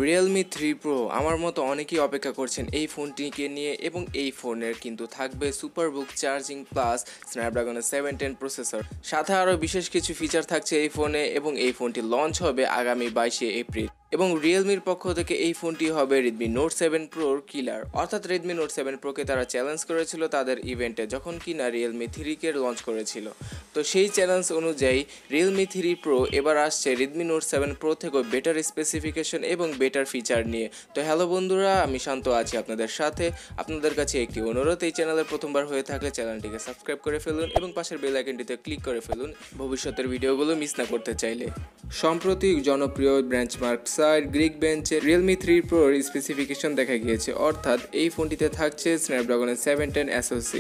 Realme 3 Pro আমার মতো অনেকেই অপেক্ষা করছেন এই ফোনটিকে নিয়ে এবং এই ফোনের কিন্তু থাকবে সুপারবুক চার্জিং প্লাস স্ন্যাপড্রাগনের 710 প্রসেসর, সাথে আরও বিশেষ কিছু ফিচার থাকছে এই ফোনে এবং এই ফোনটি লঞ্চ হবে আগামী 22শে এপ্রিল। এবং রিয়েলমির পক্ষ থেকে এই ফোনটি হবে Redmi Note 7 Proর কিলার, অর্থাৎ Redmi Note 7 Proকে তারা চ্যালেঞ্জ করেছিল তাদের ইভেন্টে যখন কিনা Realme 3কে লঞ্চ করেছিল। তো সেই চ্যালেঞ্জ অনুযায়ী Realme 3 Pro এবার আসছে Redmi Note 7 Pro থেকেও বেটার স্পেসিফিকেশন এবং বেটার ফিচার নিয়ে। তো হ্যালো বন্ধুরা, আমি শান্ত আছি আপনাদের সাথে। আপনাদের কাছে একটি অনুরোধ, এই চ্যানেলের প্রথমবার হয়ে থাকলে চ্যানেলটিকে সাবস্ক্রাইব করে ফেলুন এবং পাশের বেল আইকনটিতে ক্লিক করে ফেলুন ভবিষ্যতের ভিডিওগুলো মিস না করতে চাইলে। সম্প্রতি জনপ্রিয় বেঞ্চমার্ক সাইট Geekbench Realme 3 Proর স্পেসিফিকেশন দেখা গিয়েছে, অর্থাৎ এই ফোনটিতে থাকছে স্ন্যাপড্রাগনের 710 SoC।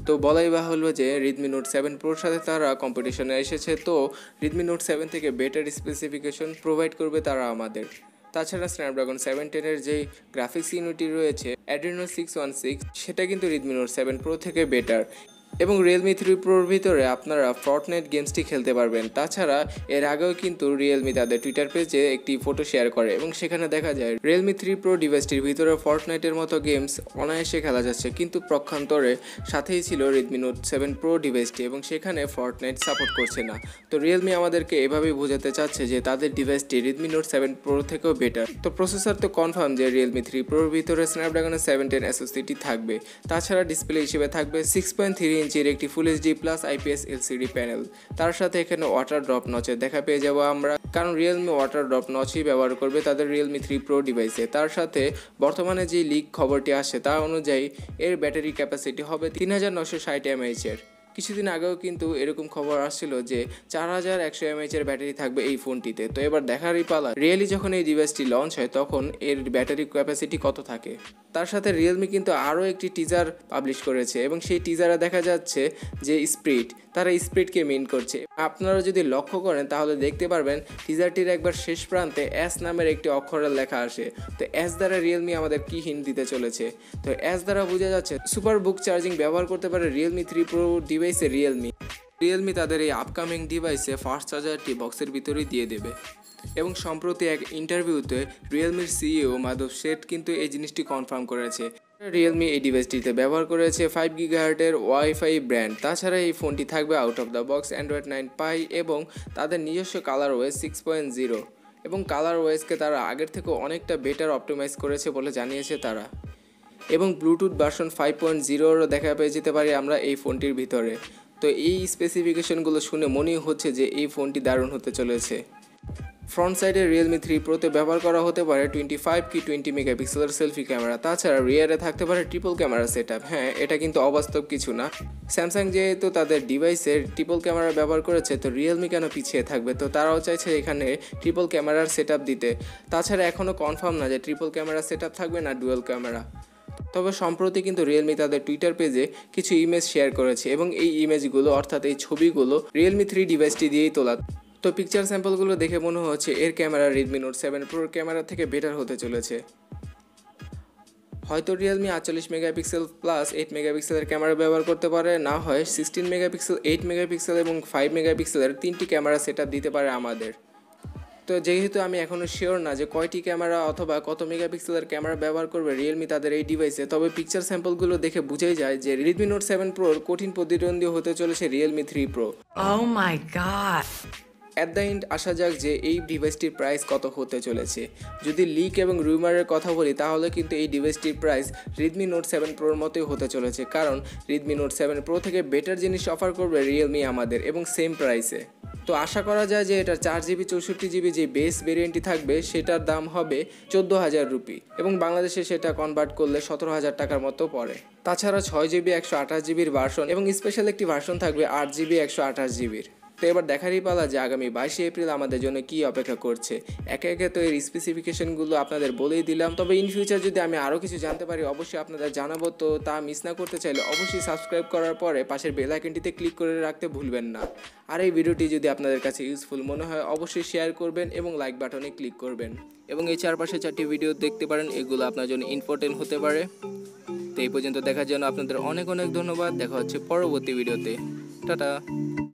তো বলাই বাহুল্য যে Redmi Note 7 Proর সাথে তারা কম্পিটিশনে এসেছে, তো Redmi Note 7 থেকে বেটার স্পেসিফিকেশন প্রোভাইড করবে তারা আমাদের। তাছাড়া স্ন্যাপড্রাগন 710 যে গ্রাফিক্স ইউনিটি রয়েছে Adreno 616, সেটা কিন্তু Redmi Note 7 Pro থেকে বেটার। এবং Realme 3 Proর ভিতরে আপনারা Fortnite গেমসটি খেলতে পারবেন। তাছাড়া এর আগেও কিন্তু Realme তাদের টুইটার পেজে একটি ফটো শেয়ার করে এবং সেখানে দেখা যায় Realme 3 Pro ডিভাইসটির ভিতরে Fortniteর মতো গেমস অনায়াসে খেলা যাচ্ছে, কিন্তু পক্ষান্তরে সাথেই ছিল Redmi Note 7 Pro ডিভাইসটি এবং সেখানে Fortnite সাপোর্ট করছে না। তো Realme আমাদেরকে এভাবেই বোঝাতে চাচ্ছে যে তাদের ডিভাইসটি Redmi Note 7 Pro থেকেও বেটার। তো প্রসেসর তো কনফার্ম যে Realme 3 Proর ভিতরে স্ন্যাপড্রাগনের 710 SoCটি থাকবে। তাছাড়া ডিসপ্লে হিসেবে থাকবে 6.3 ইঞ্চির একটি full HD plus IPS LCD panel. তার সাথে এখানে ওয়াটার ড্রপ নচের দেখা পেয়ে যাবো আমরা, কারণ Realme ওয়াটার ড্রপ নচই ব্যবহার করবে তাদের Realme 3 Pro ডিভাইসে। তার সাথে বর্তমানে যে লিক খবরটি আসে তা অনুযায়ী এর ব্যাটারি ক্যাপাসিটি হবে 3960 mAh এর। কিছুদিন আগেও কিন্তু এরকম খবর আসছিল যে 4100 mAh এর ব্যাটারি থাকবে এই ফোনটিতে। তো এবার দেখারই পালা রিয়েলি যখন এই ডিভাইসটি লঞ্চ হয় তখন এর ব্যাটারি ক্যাপাসিটি কত থাকে। তার সাথে Realme কিন্তু আরও একটি টিজার পাবলিশ করেছে এবং সেই টিজারে দেখা যাচ্ছে যে তারা স্পিডকে মিন করছে। আপনারা যদি লক্ষ্য করেন তাহলে দেখতে পারবেন টিজারটির একবার শেষ প্রান্তে S নামের একটি অক্ষরের লেখা আসে। তো S দ্বারা Realme আমাদের কি হিন্ট দিতে চলেছে? তো S দ্বারা বোঝা যাচ্ছে সুপার বুক চার্জিং ব্যবহার করতে পারে Realme 3 Pro ডিভাইসে Realme তাদের এই আপকামিং ডিভাইসে ফাস্ট চার্জারটি বক্সের ভিতরেই দিয়ে দেবে। এবং সম্প্রতি এক ইন্টারভিউতে Realmeর CEO মাধব শেঠ কিন্তু এই জিনিসটি কনফার্ম করেছে। Realme এই ডিভাইসটিতে ব্যবহার করেছে 5 GHz ওয়াইফাই ব্র্যান্ড। তাছাড়া এই ফোনটি থাকবে out of the box Android 9 Pie এবং তাদের নিজস্ব কালার ওএস 6.0 এবং কালার ওএসকে তারা আগের থেকে অনেকটা বেটার অপটিমাইজ করেছে বলে জানিয়েছে তারা। এবং ব্লুটুথ ভার্সন 5.0 দেখা পেয়ে যেতে পারি আমরা এই ফোনটির ভিতরে। তো এই স্পেসিফিকেশনগুলো শুনে মনেই হচ্ছে যে এই ফোনটি দারুণ হতে চলেছে। ফ্রন্ট সাইডে Realme 3 Proতে ব্যবহার করা হতে পারে 25 কি 20 মেগাপিক্সেলের সেলফি ক্যামেরা। তাছাড়া রিয়ারে থাকতে পারে ট্রিপল ক্যামেরা সেটআপ। হ্যাঁ, এটা কিন্তু অবাস্তব কিছু না। স্যামসাং যেহেতু তাদের ডিভাইসের ট্রিপল ক্যামেরা ব্যবহার করেছে, তো Realme কেন পিছিয়ে থাকবে? তো তারাও চাইছে এখানে ট্রিপল ক্যামেরার সেটআপ দিতে। তাছাড়া এখনও কনফার্ম না যে ট্রিপল ক্যামেরা সেটআপ থাকবে না ডুয়াল ক্যামেরা। তবে সম্প্রতি কিন্তু Realme তাদের টুইটার পেজে কিছু ইমেজ শেয়ার করেছে এবং এই ইমেজগুলো অর্থাৎ এই ছবিগুলো Realme 3 ডিভাইসটি দিয়েই তোলা। তো পিকচার স্যাম্পলগুলো দেখে মনে হচ্ছে এর ক্যামেরা Redmi Note 7 Proর ক্যামেরা থেকে বেটার হতে চলেছে। হয়তো Realme 48 মেগাপিক্সেল প্লাস 8 মেগাপিক্সেলের ক্যামেরা ব্যবহার করতে পারে, না হয় 16 মেগাপিক্সেল 8 মেগাপিক্সেল এবং 5 মেগাপিক্সেলের 3টি ক্যামেরা সেটআপ দিতে পারে আমাদের। তো যেহেতু আমি এখনও শিওর না যে কয়টি ক্যামেরা অথবা কত মেগাপিক্সেলের ক্যামেরা ব্যবহার করবে Realme তাদের এই ডিভাইসে, তবে পিকচার স্যাম্পলগুলো দেখে বুঝাই যায় যে Redmi Note 7 Proর কঠিন প্রতিদ্বন্দ্বী হতে চলেছে Realme 3 Pro। Oh my god! At the end আসা যাক যে এই ডিভাইসটির প্রাইস কত হতে চলেছে। যদি লিক এবং রুমারের কথা বলি তাহলে কিন্তু এই ডিভাইসটির প্রাইস Redmi Note 7 Proর মতোই হতে চলেছে, কারণ Redmi Note 7 Pro থেকে বেটার জিনিস অফার করবে Realme আমাদের এবং সেম প্রাইসে। তো আশা করা যায় যে এটা 4GB 64GB যে বেস ভেরিয়েন্টটি থাকবে সেটার দাম হবে 14,000 রুপি এবং বাংলাদেশে সেটা কনভার্ট করলে 17,000 টাকার মতো পড়ে। তাছাড়া 6GB 128GBর ভার্সন এবং স্পেশাল একটি ভার্সন থাকবে 8GB 128GBর। তো এবার দেখারই পালা যে আগামী 22শে এপ্রিল আমাদের জন্য কি অপেক্ষা করছে। একে একে তো এর স্পেসিফিকেশনগুলো আপনাদের বলেই দিলাম, তবে ইন ফিউচার যদি আমি আরও কিছু জানতে পারি অবশ্যই আপনাদের জানাবো। তো তা মিস না করতে চাইলে অবশ্যই সাবস্ক্রাইব করার পরে পাশের বেল আইকনটিতে ক্লিক করে রাখতে ভুলবেন না। আর এই ভিডিওটি যদি আপনাদের কাছে ইউজফুল মনে হয় অবশ্যই শেয়ার করবেন এবং লাইক বাটনে ক্লিক করবেন এবং এই চারপাশে 4টি ভিডিও দেখতে পারেন, এগুলো আপনার জন্য ইম্পর্টেন্ট হতে পারে। তো এই পর্যন্ত দেখার জন্য আপনাদের অনেক অনেক ধন্যবাদ। দেখা হচ্ছে পরবর্তী ভিডিওতে। টাটা।